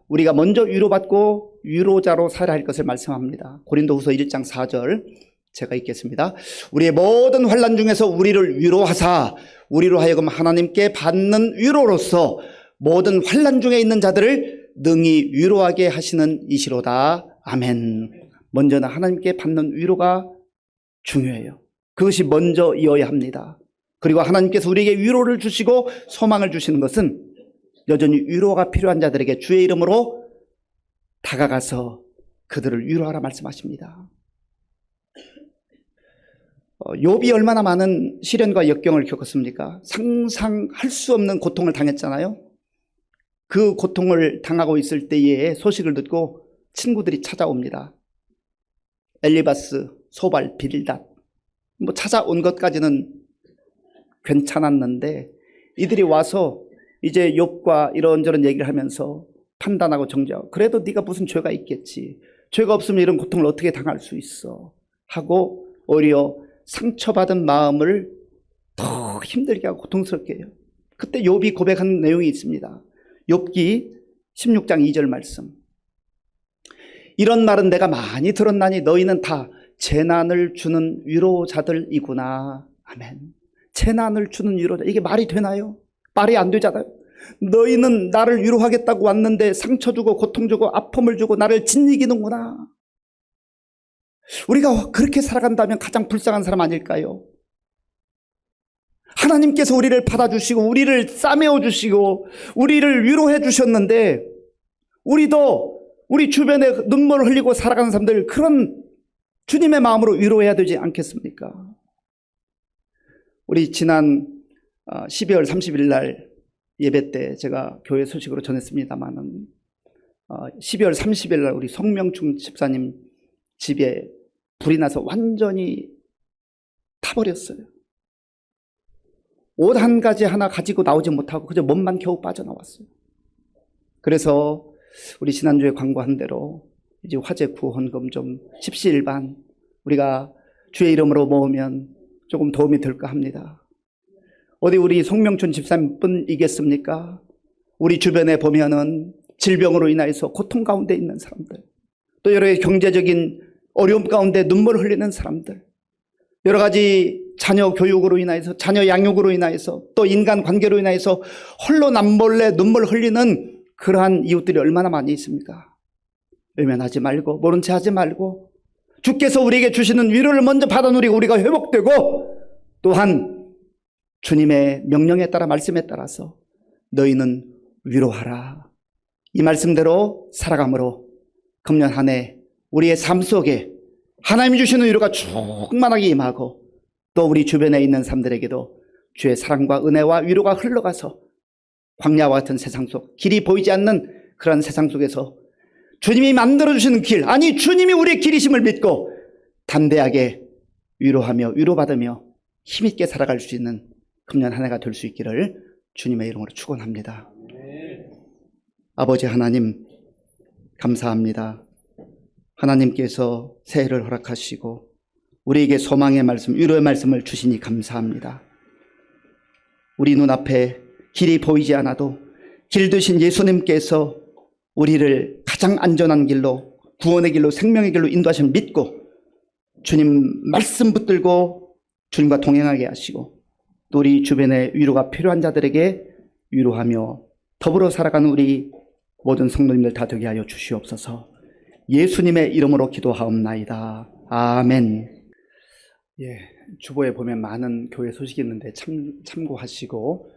우리가 먼저 위로받고 위로자로 살아야 할 것을 말씀합니다. 고린도 후서 1장 4절 제가 읽겠습니다. 우리의 모든 환난 중에서 우리를 위로하사 우리로 하여금 하나님께 받는 위로로서 모든 환난 중에 있는 자들을 능히 위로하게 하시는 이시로다. 아멘. 먼저는 하나님께 받는 위로가 중요해요. 그것이 먼저이어야 합니다. 그리고 하나님께서 우리에게 위로를 주시고 소망을 주시는 것은 여전히 위로가 필요한 자들에게 주의 이름으로 다가가서 그들을 위로하라 말씀하십니다. 욥이 얼마나 많은 시련과 역경을 겪었습니까? 상상할 수 없는 고통을 당했잖아요. 그 고통을 당하고 있을 때에 소식을 듣고 친구들이 찾아옵니다. 엘리바스, 소발, 빌닷 찾아온 것까지는 괜찮았는데 이들이 와서 이제 욥과 이런저런 얘기를 하면서 판단하고 정죄하고 그래도 네가 무슨 죄가 있겠지. 죄가 없으면 이런 고통을 어떻게 당할 수 있어 하고 오히려 상처받은 마음을 더 힘들게 하고 고통스럽게 해요. 그때 욥이 고백한 내용이 있습니다. 욥기 16장 2절 말씀. 이런 말은 내가 많이 들었나니 너희는 다 재난을 주는 위로자들이구나. 아멘. 재난을 주는 위로자. 이게 말이 되나요? 말이 안 되잖아요. 너희는 나를 위로하겠다고 왔는데 상처 주고 고통 주고 아픔을 주고 나를 짓이기는구나. 우리가 그렇게 살아간다면 가장 불쌍한 사람 아닐까요? 하나님께서 우리를 받아주시고 우리를 싸매어 주시고 우리를 위로해 주셨는데 우리도 우리 주변에 눈물을 흘리고 살아가는 사람들 그런 주님의 마음으로 위로해야 되지 않겠습니까? 우리 지난 12월 30일 날 예배 때 제가 교회 소식으로 전했습니다만은 12월 30일 날 우리 송명충 집사님 집에 불이 나서 완전히 타버렸어요. 옷 한 가지 하나 가지고 나오지 못하고 그저 몸만 겨우 빠져나왔어요. 그래서 우리 지난주에 광고한 대로 이제 화재 구원금 좀 십시일반 우리가 주의 이름으로 모으면 조금 도움이 될까 합니다. 어디 우리 송명춘 집사님뿐이겠습니까? 우리 주변에 보면은 질병으로 인해서 고통 가운데 있는 사람들, 또 여러 경제적인 어려움 가운데 눈물을 흘리는 사람들, 여러 가지 자녀 교육으로 인해서, 자녀 양육으로 인해서, 또 인간 관계로 인해서 홀로 남몰래 눈물 흘리는 그러한 이웃들이 얼마나 많이 있습니까? 외면하지 말고 모른 채 하지 말고 주께서 우리에게 주시는 위로를 먼저 받아 누리고 우리가 회복되고 또한 주님의 명령에 따라 말씀에 따라서 너희는 위로하라. 이 말씀대로 살아감으로 금년 한 해 우리의 삶 속에 하나님이 주시는 위로가 충만하게 임하고 또 우리 주변에 있는 사람들에게도 주의 사랑과 은혜와 위로가 흘러가서 광야와 같은 세상 속 길이 보이지 않는 그런 세상 속에서 주님이 만들어주시는 길, 아니 주님이 우리의 길이심을 믿고 담대하게 위로하며 위로받으며 힘있게 살아갈 수 있는 금년 한 해가 될 수 있기를 주님의 이름으로 축원합니다. 아버지 하나님, 감사합니다. 하나님께서 새해를 허락하시고 우리에게 소망의 말씀, 위로의 말씀을 주시니 감사합니다. 우리 눈앞에 길이 보이지 않아도 길 되신 예수님께서 우리를 가장 안전한 길로, 구원의 길로, 생명의 길로 인도하심을 믿고 주님 말씀 붙들고 주님과 동행하게 하시고 또 우리 주변에 위로가 필요한 자들에게 위로하며 더불어 살아가는 우리 모든 성도님들 다 되게 하여 주시옵소서. 예수님의 이름으로 기도하옵나이다. 아멘. 주보에 보면 많은 교회 소식이 있는데 참고하시고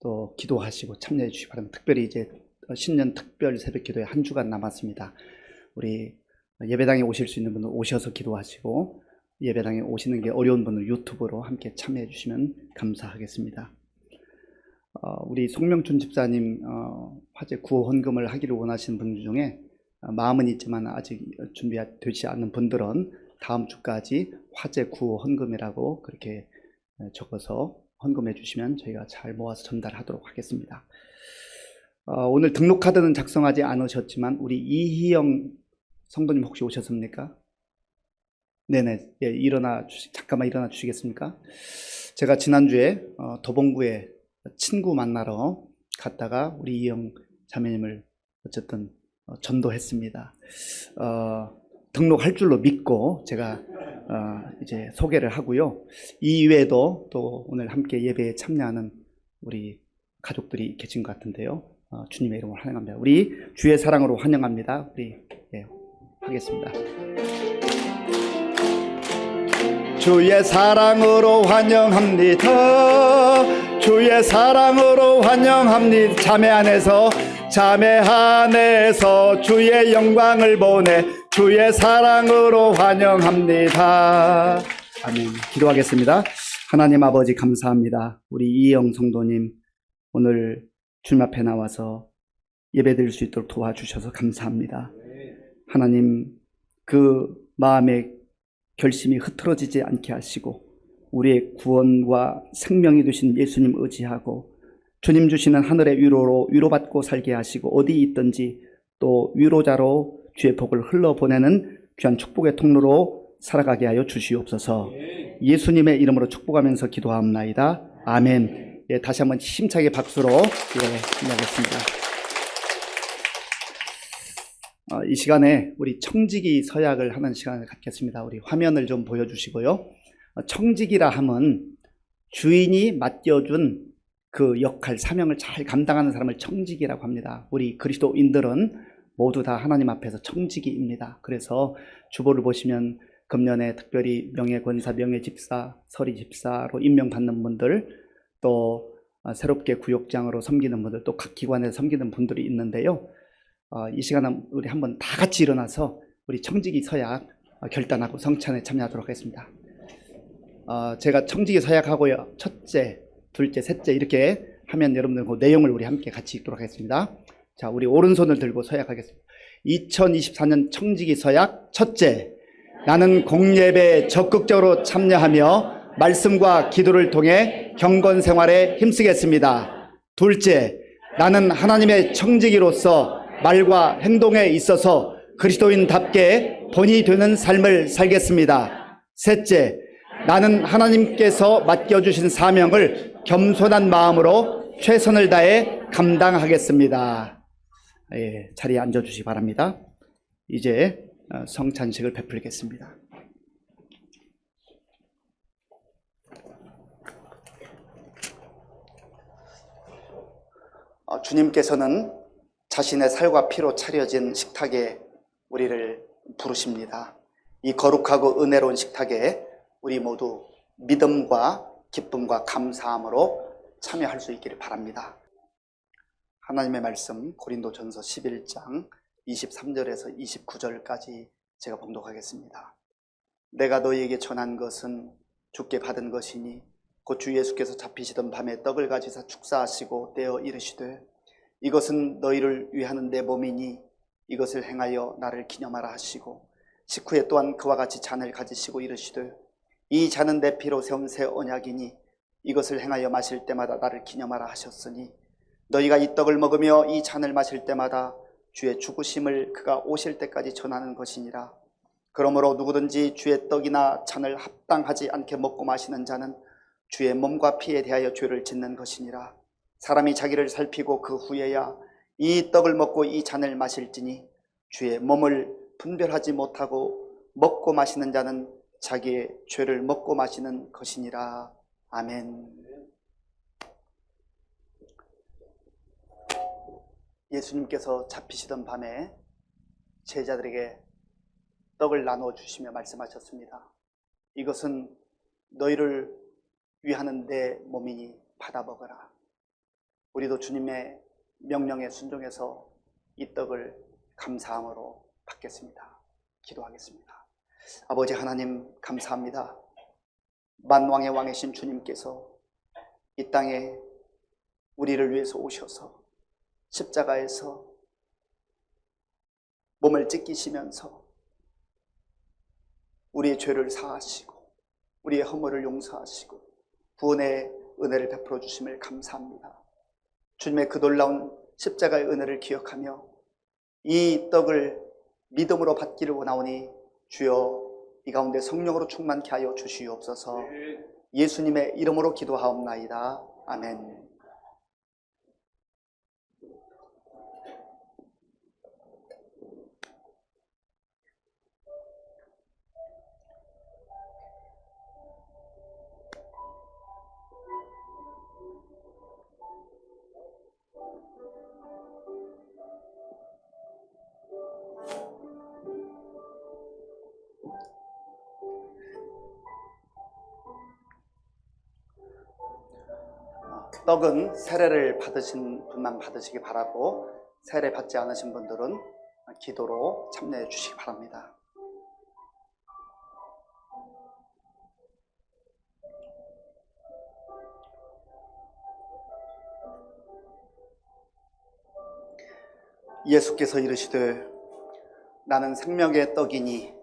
또 기도하시고 참여해 주시기 바랍니다. 특별히 이제 신년 특별 새벽 기도에 한 주간 남았습니다. 우리 예배당에 오실 수 있는 분들 오셔서 기도하시고 예배당에 오시는 게 어려운 분들 유튜브로 함께 참여해 주시면 감사하겠습니다. 우리 송명춘 집사님 화재 구호 헌금을 하기를 원하시는 분들 중에 마음은 있지만 아직 준비되지 않는 분들은 다음 주까지 화재 구호 헌금이라고 그렇게 적어서 헌금해 주시면 저희가 잘 모아서 전달하도록 하겠습니다. 오늘 등록카드는 작성하지 않으셨지만 우리 이희영 성도님 혹시 오셨습니까? 네네. 잠깐만 일어나 주시겠습니까? 제가 지난주에 도봉구에 친구 만나러 갔다가 우리 이희영 자매님을 어쨌든 전도했습니다. 등록할 줄로 믿고 제가 이제 소개를 하고요. 이 외에도 또 오늘 함께 예배에 참여하는 우리 가족들이 계신 것 같은데요. 주님의 이름으로 환영합니다. 우리 주의 사랑으로 환영합니다. 우리 하겠습니다. 주의 사랑으로 환영합니다. 주의 사랑으로 환영합니다. 자매 안에서 주의 영광을 보내 주의 사랑으로 환영합니다. 아멘. 기도하겠습니다. 하나님 아버지 감사합니다. 우리 이영 성도님 오늘 주님 앞에 나와서 예배드릴 수 있도록 도와주셔서 감사합니다. 하나님 그 마음의 결심이 흐트러지지 않게 하시고 우리의 구원과 생명이 되신 예수님 의지하고 주님 주시는 하늘의 위로로 위로받고 살게 하시고 어디 있든지 또 위로자로 주의 복을 흘러보내는 귀한 축복의 통로로 살아가게 하여 주시옵소서. 예수님의 이름으로 축복하면서 기도하옵나이다. 아멘. 다시 한번 힘차게 박수로 시작하겠습니다. 이 시간에 우리 청지기 서약을 하는 시간을 갖겠습니다. 우리 화면을 좀 보여주시고요. 청지기라 함은 주인이 맡겨준 그 역할, 사명을 잘 감당하는 사람을 청지기라고 합니다. 우리 그리스도인들은 모두 다 하나님 앞에서 청지기입니다. 그래서 주보를 보시면 금년에 특별히 명예권사, 명예집사, 서리집사로 임명받는 분들, 또 새롭게 구역장으로 섬기는 분들, 또 각 기관에서 섬기는 분들이 있는데요. 이 시간은 우리 한번 다 같이 일어나서 우리 청지기 서약 결단하고 성찬에 참여하도록 하겠습니다. 제가 청지기 서약하고요. 첫째, 둘째, 셋째 이렇게 하면 여러분들 그 내용을 우리 함께 같이 읽도록 하겠습니다. 자, 우리 오른손을 들고 서약하겠습니다. 2024년 청지기 서약 첫째, 나는 공예배에 적극적으로 참여하며 말씀과 기도를 통해 경건 생활에 힘쓰겠습니다. 둘째, 나는 하나님의 청지기로서 말과 행동에 있어서 그리스도인답게 본이 되는 삶을 살겠습니다. 셋째, 나는 하나님께서 맡겨주신 사명을 겸손한 마음으로 최선을 다해 감당하겠습니다. 자리에 앉아주시기 바랍니다. 이제 성찬식을 베풀겠습니다. 주님께서는 자신의 살과 피로 차려진 식탁에 우리를 부르십니다. 이 거룩하고 은혜로운 식탁에 우리 모두 믿음과 기쁨과 감사함으로 참여할 수 있기를 바랍니다. 하나님의 말씀 고린도전서 11장 23절에서 29절까지 제가 봉독하겠습니다. 내가 너희에게 전한 것은 주께 받은 것이니 곧 주 예수께서 잡히시던 밤에 떡을 가지사 축사하시고 떼어 이르시되 이것은 너희를 위하는 내 몸이니 이것을 행하여 나를 기념하라 하시고 식후에 또한 그와 같이 잔을 가지시고 이르시되 이 잔은 내 피로 세운 새 언약이니 이것을 행하여 마실 때마다 나를 기념하라 하셨으니 너희가 이 떡을 먹으며 이 잔을 마실 때마다 주의 죽으심을 그가 오실 때까지 전하는 것이니라. 그러므로 누구든지 주의 떡이나 잔을 합당하지 않게 먹고 마시는 자는 주의 몸과 피에 대하여 죄를 짓는 것이니라. 사람이 자기를 살피고 그 후에야 이 떡을 먹고 이 잔을 마실지니 주의 몸을 분별하지 못하고 먹고 마시는 자는 자기의 죄를 먹고 마시는 것이니라. 아멘. 예수님께서 잡히시던 밤에 제자들에게 떡을 나누어 주시며 말씀하셨습니다. 이것은 너희를 위하는 내 몸이니 받아 먹어라. 우리도 주님의 명령에 순종해서 이 떡을 감사함으로 받겠습니다. 기도하겠습니다. 아버지 하나님 감사합니다. 만왕의 왕이신 주님께서 이 땅에 우리를 위해서 오셔서 십자가에서 몸을 찢기시면서 우리의 죄를 사하시고 우리의 허물을 용서하시고 구원의 은혜를 베풀어 주심을 감사합니다. 주님의 그 놀라운 십자가의 은혜를 기억하며 이 떡을 믿음으로 받기를 원하오니 주여 이 가운데 성령으로 충만케 하여 주시옵소서. 예수님의 이름으로 기도하옵나이다. 아멘. 떡은 세례를 받으신 분만 받으시기 바라고 세례 받지 않으신 분들은 기도로 참여해 주시기 바랍니다. 예수께서 이르시되 나는 생명의 떡이니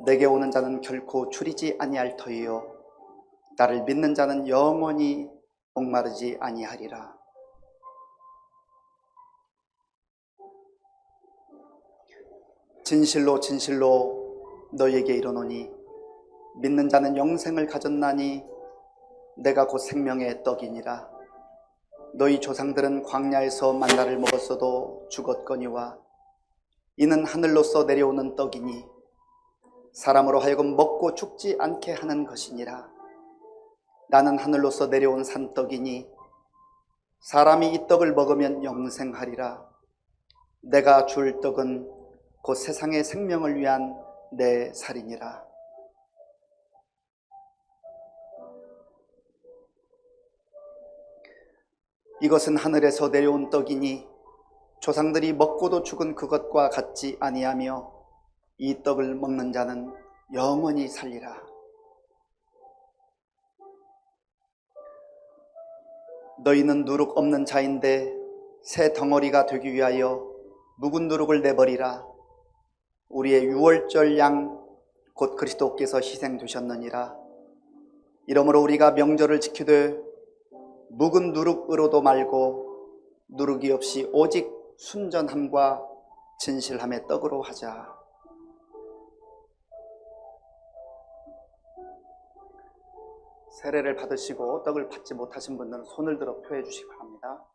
내게 오는 자는 결코 줄이지 아니할 터이요 나를 믿는 자는 영원히 목마르지 아니하리라. 진실로 진실로 너희에게 이르노니 믿는 자는 영생을 가졌나니 내가 곧 생명의 떡이니라. 너희 조상들은 광야에서 만나를 먹었어도 죽었거니와 이는 하늘로서 내려오는 떡이니 사람으로 하여금 먹고 죽지 않게 하는 것이니라. 나는 하늘로서 내려온 산떡이니 사람이 이 떡을 먹으면 영생하리라. 내가 줄 떡은 곧 세상의 생명을 위한 내 살이니라. 이것은 하늘에서 내려온 떡이니 조상들이 먹고도 죽은 그것과 같지 아니하며 이 떡을 먹는 자는 영원히 살리라. 너희는 누룩 없는 자인데 새 덩어리가 되기 위하여 묵은 누룩을 내버리라. 우리의 유월절 양 곧 그리스도께서 희생되셨느니라. 이러므로 우리가 명절을 지키되 묵은 누룩으로도 말고 누룩이 없이 오직 순전함과 진실함의 떡으로 하자. 세례를 받으시고 떡을 받지 못하신 분들은 손을 들어 표해 주시기 바랍니다.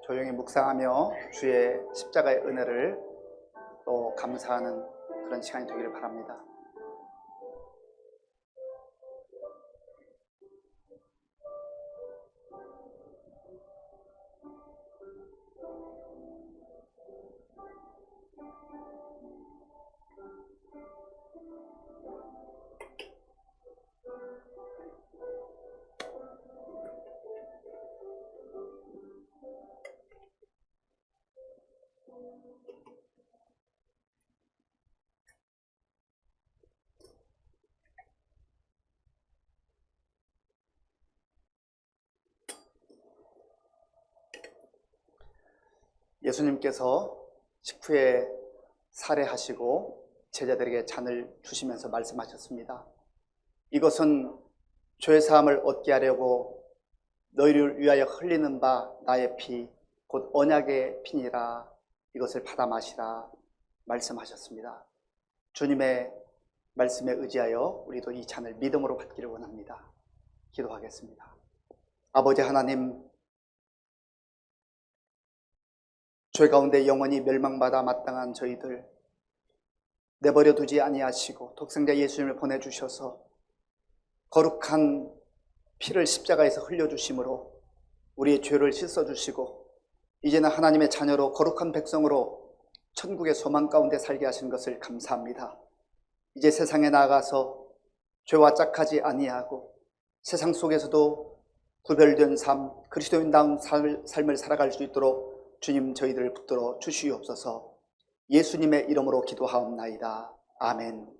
조용히 묵상하며 주의 십자가의 은혜를 또 감사하는 그런 시간이 되기를 바랍니다. 예수님께서 식후에 살해하시고 제자들에게 잔을 주시면서 말씀하셨습니다. 이것은 죄 사함을 얻게 하려고 너희를 위하여 흘리는 바 나의 피 곧 언약의 피니라. 이것을 받아 마시라 말씀하셨습니다. 주님의 말씀에 의지하여 우리도 이 잔을 믿음으로 받기를 원합니다. 기도하겠습니다. 아버지 하나님, 죄 가운데 영원히 멸망받아 마땅한 저희들 내버려 두지 아니하시고 독생자 예수님을 보내주셔서 거룩한 피를 십자가에서 흘려주심으로 우리의 죄를 씻어주시고 이제는 하나님의 자녀로 거룩한 백성으로 천국의 소망 가운데 살게 하신 것을 감사합니다. 이제 세상에 나아가서 죄와 짝하지 아니하고 세상 속에서도 구별된 삶, 그리스도인다운 삶을 살아갈 수 있도록 주님 저희들을 붙들어 주시옵소서. 예수님의 이름으로 기도하옵나이다. 아멘.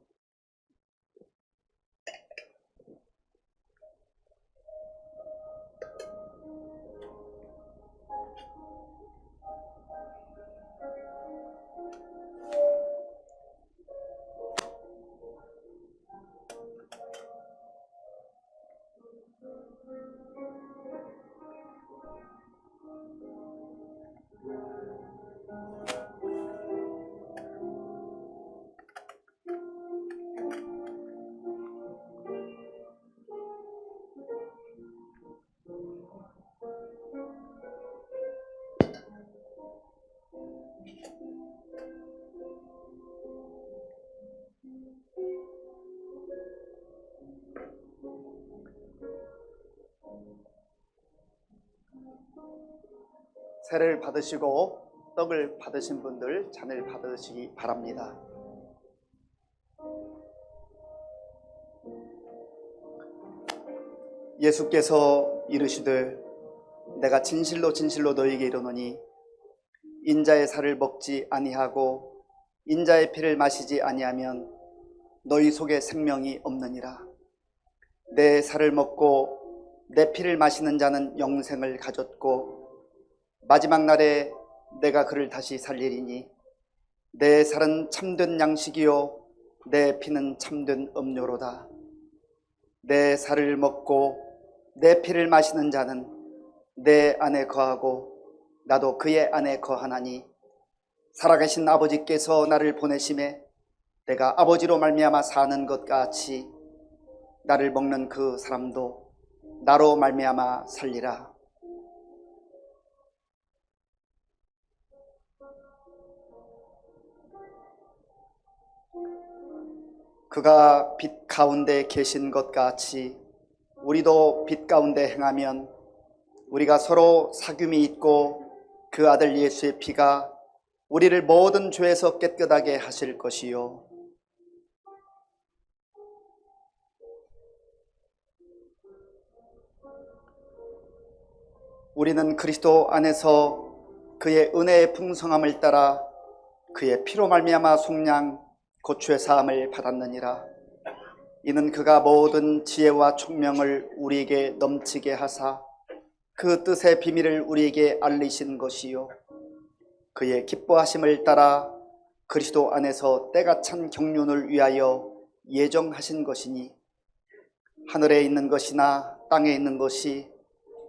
세례를 받으시고 떡을 받으신 분들 잔을 받으시기 바랍니다. 예수께서 이르시되 내가 진실로 진실로 너희에게 이르노니 인자의 살을 먹지 아니하고 인자의 피를 마시지 아니하면 너희 속에 생명이 없느니라. 내 살을 먹고 내 피를 마시는 자는 영생을 가졌고 마지막 날에 내가 그를 다시 살리리니 내 살은 참된 양식이요 내 피는 참된 음료로다. 내 살을 먹고 내 피를 마시는 자는 내 안에 거하고 나도 그의 안에 거하나니 살아계신 아버지께서 나를 보내심에 내가 아버지로 말미암아 사는 것 같이 나를 먹는 그 사람도 나로 말미암아 살리라. 그가 빛 가운데 계신 것 같이 우리도 빛 가운데 행하면 우리가 서로 사귐이 있고 그 아들 예수의 피가 우리를 모든 죄에서 깨끗하게 하실 것이요 우리는 그리스도 안에서 그의 은혜의 풍성함을 따라 그의 피로 말미암아 속량 곧 죄 사함을 받았느니라. 이는 그가 모든 지혜와 총명을 우리에게 넘치게 하사 그 뜻의 비밀을 우리에게 알리신 것이요 그의 기뻐하심을 따라 그리스도 안에서 때가 찬 경륜을 위하여 예정하신 것이니 하늘에 있는 것이나 땅에 있는 것이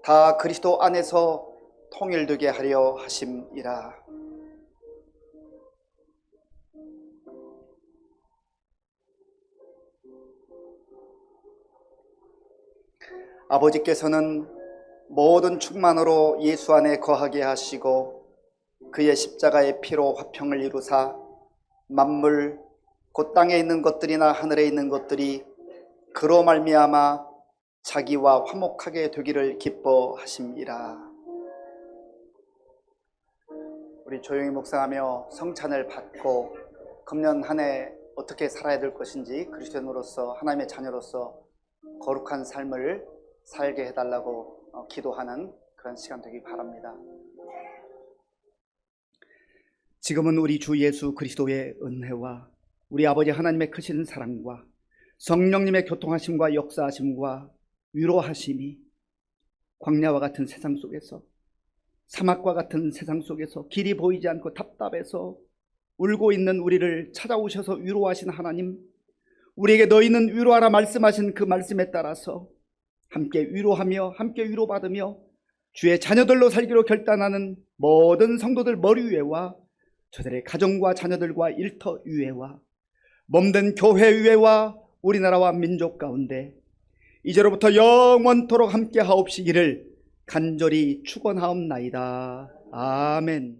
다 그리스도 안에서 통일되게 하려 하심이라. 아버지께서는 모든 충만으로 예수 안에 거하게 하시고 그의 십자가의 피로 화평을 이루사 만물 곧 땅에 있는 것들이나 하늘에 있는 것들이 그로 말미암아 자기와 화목하게 되기를 기뻐하심이라. 우리 조용히 묵상하며 성찬을 받고 금년 한 해 어떻게 살아야 될 것인지 그리스도인으로서 하나님의 자녀로서 거룩한 삶을 살게 해달라고 기도하는 그런 시간 되기 바랍니다. 지금은 우리 주 예수 그리스도의 은혜와 우리 아버지 하나님의 크신 사랑과 성령님의 교통하심과 역사하심과 위로하심이 광야와 같은 세상 속에서 사막과 같은 세상 속에서 길이 보이지 않고 답답해서 울고 있는 우리를 찾아오셔서 위로하신 하나님, 우리에게 너희는 위로하라 말씀하신 그 말씀에 따라서 함께 위로하며 함께 위로받으며 주의 자녀들로 살기로 결단하는 모든 성도들 머리 위에와 저들의 가정과 자녀들과 일터 위에와 몸된 교회 위에와 우리나라와 민족 가운데 이제로부터 영원토록 함께 하옵시기를 간절히 축원하옵나이다. 아멘.